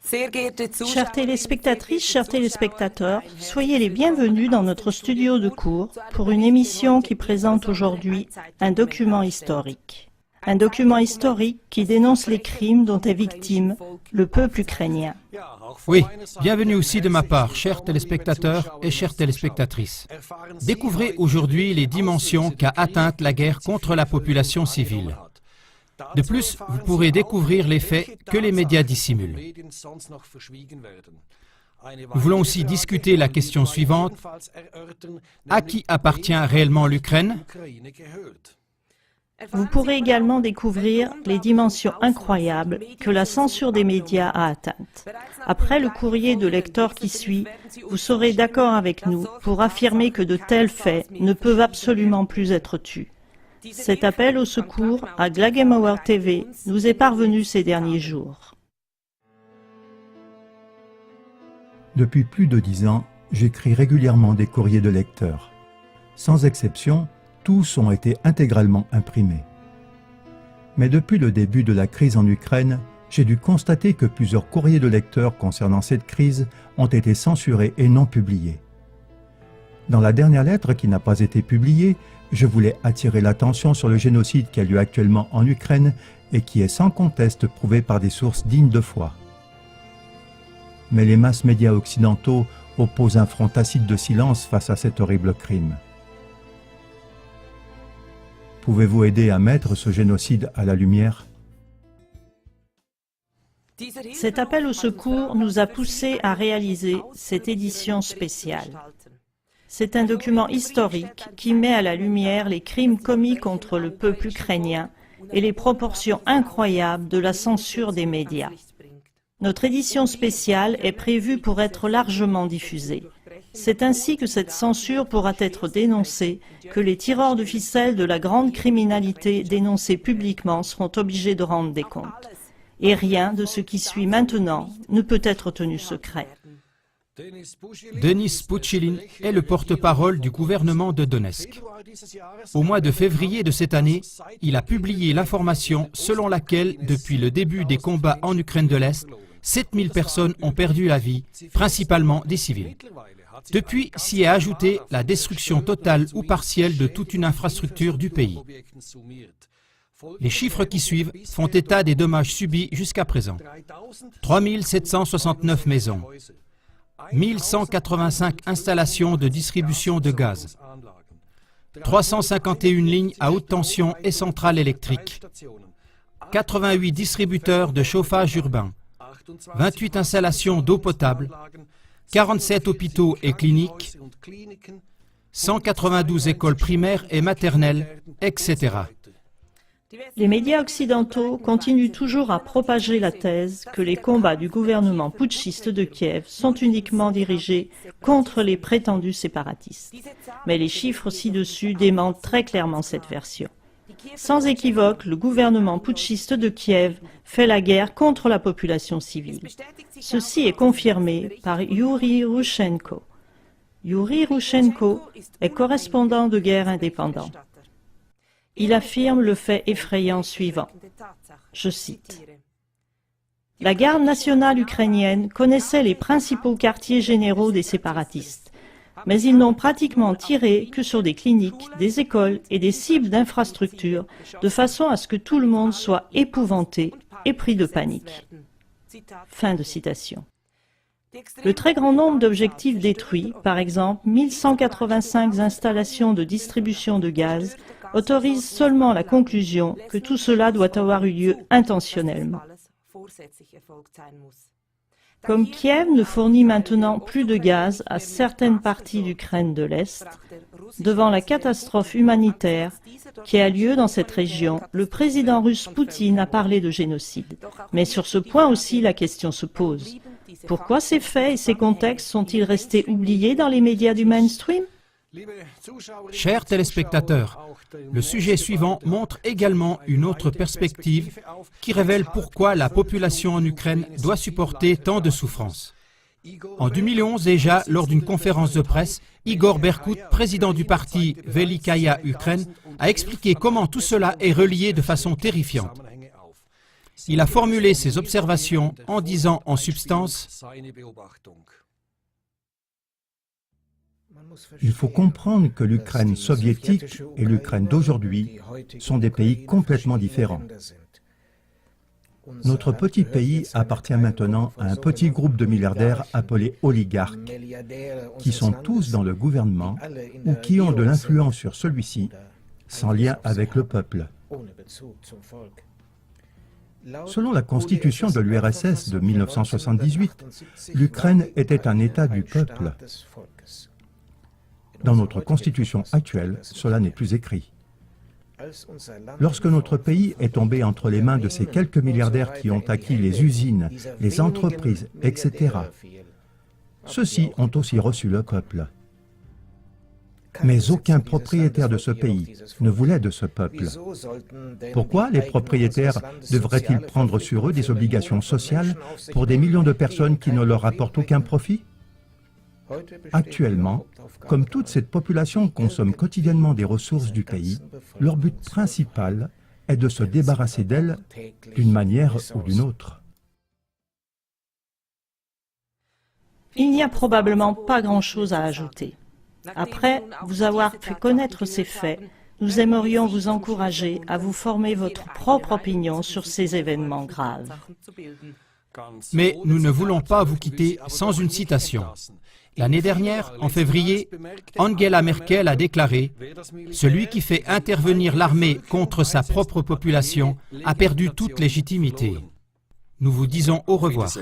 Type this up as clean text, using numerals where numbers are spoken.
Chères téléspectatrices, chers téléspectateurs, soyez les bienvenus dans notre studio de cours pour une émission qui présente aujourd'hui un document historique. Un document historique qui dénonce les crimes dont est victime le peuple ukrainien. Oui, bienvenue aussi de ma part, chers téléspectateurs et chères téléspectatrices. Découvrez aujourd'hui les dimensions qu'a atteintes la guerre contre la population civile. De plus, vous pourrez découvrir les faits que les médias dissimulent. Nous voulons aussi discuter la question suivante. À qui appartient réellement l'Ukraine ? Vous pourrez également découvrir les dimensions incroyables que la censure des médias a atteintes. Après le courrier de lecteur qui suit, vous serez d'accord avec nous pour affirmer que de tels faits ne peuvent absolument plus être tus. Cet appel au secours à Klagemauer TV nous est parvenu ces derniers jours. Depuis plus de 10 ans, j'écris régulièrement des courriers de lecteurs. Sans exception, tous ont été intégralement imprimés. Mais depuis le début de la crise en Ukraine, j'ai dû constater que plusieurs courriers de lecteurs concernant cette crise ont été censurés et non publiés. Dans la dernière lettre qui n'a pas été publiée, je voulais attirer l'attention sur le génocide qui a lieu actuellement en Ukraine et qui est sans conteste prouvé par des sources dignes de foi. Mais les masses médias occidentaux opposent un front tacite de silence face à cet horrible crime. Pouvez-vous aider à mettre ce génocide à la lumière ? Cet appel au secours nous a poussés à réaliser cette édition spéciale. C'est un document historique qui met à la lumière les crimes commis contre le peuple ukrainien et les proportions incroyables de la censure des médias. Notre édition spéciale est prévue pour être largement diffusée. C'est ainsi que cette censure pourra être dénoncée, que les tireurs de ficelles de la grande criminalité dénoncés publiquement seront obligés de rendre des comptes. Et rien de ce qui suit maintenant ne peut être tenu secret. Denis Pushilin est le porte-parole du gouvernement de Donetsk. Au mois de février de cette année, il a publié l'information selon laquelle, depuis le début des combats en Ukraine de l'Est, 7000 personnes ont perdu la vie, principalement des civils. Depuis s'y est ajoutée la destruction totale ou partielle de toute une infrastructure du pays. Les chiffres qui suivent font état des dommages subis jusqu'à présent. 3769 maisons, 1185 installations de distribution de gaz, 351 lignes à haute tension et centrales électriques, 88 distributeurs de chauffage urbain, 28 installations d'eau potable, 47 hôpitaux et cliniques, 192 écoles primaires et maternelles, etc. Les médias occidentaux continuent toujours à propager la thèse que les combats du gouvernement putschiste de Kiev sont uniquement dirigés contre les prétendus séparatistes. Mais les chiffres ci-dessus démentent très clairement cette version. Sans équivoque, le gouvernement putschiste de Kiev fait la guerre contre la population civile. Ceci est confirmé par Yuri Rushenko. Yuri Rushenko est correspondant de guerre indépendant. Il affirme le fait effrayant suivant, je cite, « La garde nationale ukrainienne connaissait les principaux quartiers généraux des séparatistes, mais ils n'ont pratiquement tiré que sur des cliniques, des écoles et des cibles d'infrastructures, de façon à ce que tout le monde soit épouvanté et pris de panique. » Fin de citation. Le très grand nombre d'objectifs détruits, par exemple 1185 installations de distribution de gaz, autorise seulement la conclusion que tout cela doit avoir eu lieu intentionnellement. Comme Kiev ne fournit maintenant plus de gaz à certaines parties d'Ukraine de l'Est, devant la catastrophe humanitaire qui a lieu dans cette région, le président russe Poutine a parlé de génocide. Mais sur ce point aussi, la question se pose. Pourquoi ces faits et ces contextes sont-ils restés oubliés dans les médias du mainstream ? Chers téléspectateurs, le sujet suivant montre également une autre perspective qui révèle pourquoi la population en Ukraine doit supporter tant de souffrances. En 2011 déjà, lors d'une conférence de presse, Igor Berkut, président du parti Velikaya Ukraine, a expliqué comment tout cela est relié de façon terrifiante. il a formulé ses observations en disant en substance: Il faut comprendre que l'Ukraine soviétique et l'Ukraine d'aujourd'hui sont des pays complètement différents. Notre petit pays appartient maintenant à un petit groupe de milliardaires appelés oligarques, qui sont tous dans le gouvernement ou qui ont de l'influence sur celui-ci, sans lien avec le peuple. Selon la constitution de l'URSS de 1978, l'Ukraine était un État du peuple. Dans notre constitution actuelle, cela n'est plus écrit. Lorsque notre pays est tombé entre les mains de ces quelques milliardaires qui ont acquis les usines, les entreprises, etc., ceux-ci ont aussi reçu le peuple. Mais aucun propriétaire de ce pays ne voulait de ce peuple. Pourquoi les propriétaires devraient-ils prendre sur eux des obligations sociales pour des millions de personnes qui ne leur apportent aucun profit? Actuellement, comme toute cette population consomme quotidiennement des ressources du pays, leur but principal est de se débarrasser d'elles d'une manière ou d'une autre. Il n'y a probablement pas grand-chose à ajouter. Après vous avoir fait connaître ces faits, nous aimerions vous encourager à vous former votre propre opinion sur ces événements graves. Mais nous ne voulons pas vous quitter sans une citation. L'année dernière, en février, Angela Merkel a déclaré « Celui qui fait intervenir l'armée contre sa propre population a perdu toute légitimité. » Nous vous disons au revoir.